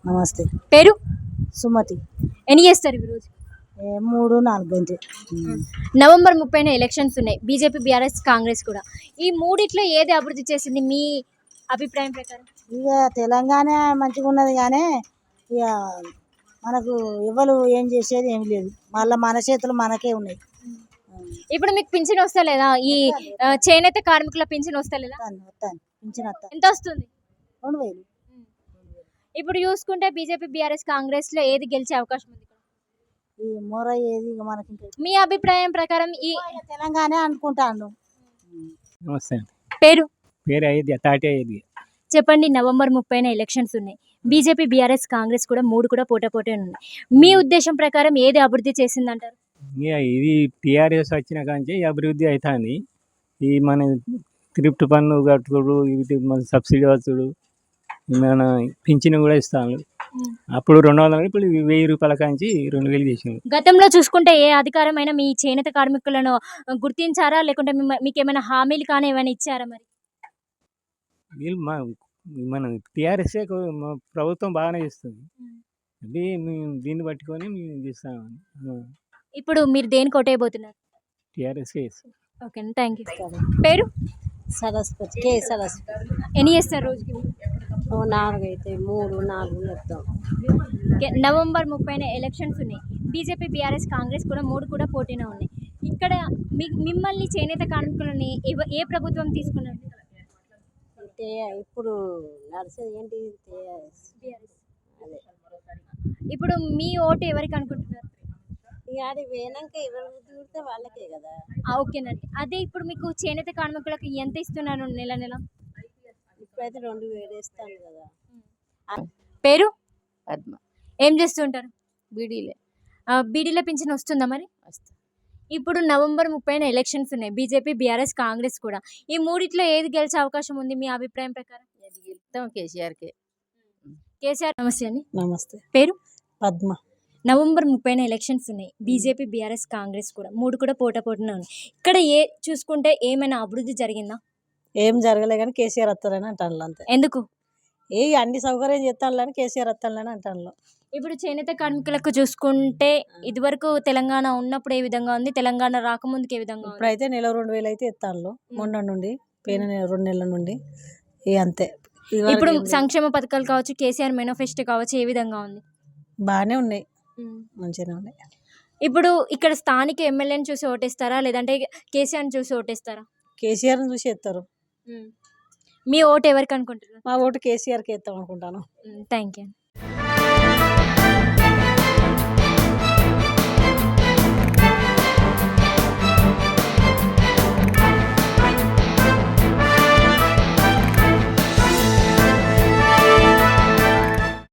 నమస్తే. పేరు సుమతి. ఎన్ని చేస్తారు ఈరోజు? 3-4 గంటలు. నవంబర్ 30న ఎలక్షన్స్ ఉన్నాయి. బీజేపీ, బీఆర్ఎస్, కాంగ్రెస్ కూడా. ఈ మూడిట్లో ఏది అభివృద్ధి చేసింది మీ అభిప్రాయం ప్రకారం? ఇక తెలంగాణ మంచిగా ఉన్నది కానీ ఇక మనకు ఎవరు ఏం చేసేది ఏమి లేదు. మళ్ళీ మన చేతులు మనకే ఉన్నాయి. ఇప్పుడు మీకు పింఛన్ వస్తా లేదా? ఈ చేనేత కార్మికుల పింఛన్ వస్తా లేదా? వస్తాను పింఛన్ వస్తాను. ఎంత వస్తుంది? 2000. ఇప్పుడు చూసుకుంటే బీజేపీ, బీఆర్ఎస్, కాంగ్రెస్ లో ఏది గెలిచే అవకాశం ఉంది? ఈ మొర ఏది ఇక మనకి మీ అభిప్రాయం ప్రకారం ఈ తెలంగాణ అనుకుంటాను. నమస్తే. పేరు అయోధ్య, తాటి అయోధ్య. చెప్పండి. నవంబర్ 30న ఎలక్షన్స్ ఉన్నాయి. బీజేపీ, బీఆర్ఎస్, కాంగ్రెస్ కూడా మూడు కూడా పోటాపోటీ ఉన్నాయి. మీ ఉద్దేశం ప్రకారం ఏది అభివృద్ధి చేసిందంటారు? ఇది టీఆర్ఎస్ వచ్చిన కాంచి అభివృద్ధి అవుతుంది. ఈ మన థ్రిఫ్ట్ పన్ను కట్టుడు, ఇది మన సబ్సిడీ వచ్చుడు, మన పింఛను కూడా ఇస్తాను. అప్పుడు 200, ఇప్పుడు 1000 రూపాయల కాంచి 2000 చేసింది. గతంలో చూసుకుంటే ఏ అధికారమైనా మీ చేనేత కార్మికులను గుర్తించారా, లేకుంటే మీకు ఏమైనా హామీలు కానీ ఏమైనా ఇచ్చారా? మరి వీళ్ళు మన టీఆర్ఎస్ఏ ప్రభుత్వం బాగానే చేస్తుంది. అది మేము దీన్ని పట్టుకొని మేము చేస్తాము. ఇప్పుడు మీరు దేని కొట్టేయబోతున్నారు? టీఆర్ఎస్ఏ చేస్తాం. Okay, thank you. పేరు సరస్వతి. సరస్వతి. ఎన్ని చేస్తారు రోజుకి? 4 అయితే 3-4 చెప్తాం. నవంబర్ 30న ఎలక్షన్స్ ఉన్నాయి. బీజేపీ, బీఆర్ఎస్, కాంగ్రెస్ కూడా మూడు కూడా పోటీనే ఉన్నాయి. ఇక్కడ మిమ్మల్ని చేనేత కార్మికులని ఏ ప్రభుత్వం తీసుకున్నారు? ఇప్పుడు నడిచేది ఏంటి? ఇప్పుడు మీ ఓటు ఎవరికి అనుకుంటున్నారు? ఇక అది వేనాక ఎవరు చూస్తే వాళ్ళకే కదా. ఓకేనండి. అదే ఇప్పుడు మీకు చేనేత కార్మికులకు ఎంత ఇస్తున్నారు నెల నెల? ఇప్పుడైతే 2000 ఇస్తాను కదా. పేరు పద్మ. ఏం చేస్తుంటారు? బీడీలే. బీడీల పింఛన్ వస్తుందా మరి? ఇప్పుడు నవంబర్ 30న ఎలక్షన్స్ ఉన్నాయి. బీజేపీ, బీఆర్ఎస్, కాంగ్రెస్ కూడా. ఈ మూడిట్లో ఏది గెలిచే అవకాశం ఉంది మీ అభిప్రాయం ప్రకారం? కేసీఆర్కే. కేసీఆర్. నమస్తే అండి. నమస్తే. పేరు పద్మ. నవంబర్ 30న ఎలక్షన్స్ ఉన్నాయి. బీజేపీ, బీఆర్ఎస్, కాంగ్రెస్ కూడా మూడు కూడా పోటాపోటీనే ఉన్నాయి. ఇక్కడ చూసుకుంటే ఏమైనా అభివృద్ధి జరిగిందా? ఏం జరగలే కానీ కేసీఆర్ వస్తారని అంటాను అంతే. ఎందుకు? అన్ని సౌకర్యం చేస్తాను కేసీఆర్ వస్తానని అంటాను. ఇప్పుడు చేనేత కార్మికులకు చూసుకుంటే ఇదివరకు తెలంగాణ ఉన్నప్పుడు ఏ విధంగా ఉంది, తెలంగాణ రాకముందుకు ఏ విధంగా? ఇప్పుడైతే నెల 2000 అయితే ఇస్తాను. మొన్న నుండి పోయిన 2 నెలల నుండి అంతే. ఇప్పుడు సంక్షేమ పథకాలు కావచ్చు, కేసీఆర్ మేనిఫెస్టో కావచ్చు, ఏ విధంగా ఉంది? బాగానే ఉన్నాయి, మంచిగానే ఉన్నాయి. ఇప్పుడు ఇక్కడ స్థానిక ఎమ్మెల్యేని చూసి ఓటేస్తారా, లేదంటే కేసీఆర్ని చూసి ఓటేస్తారా? కేసీఆర్ని చూసి వేస్తారు. మీ ఓటు ఎవరికి అనుకుంటున్నారు? మా ఓటు కేసీఆర్కి వేస్తాం అనుకుంటాను. Thank you.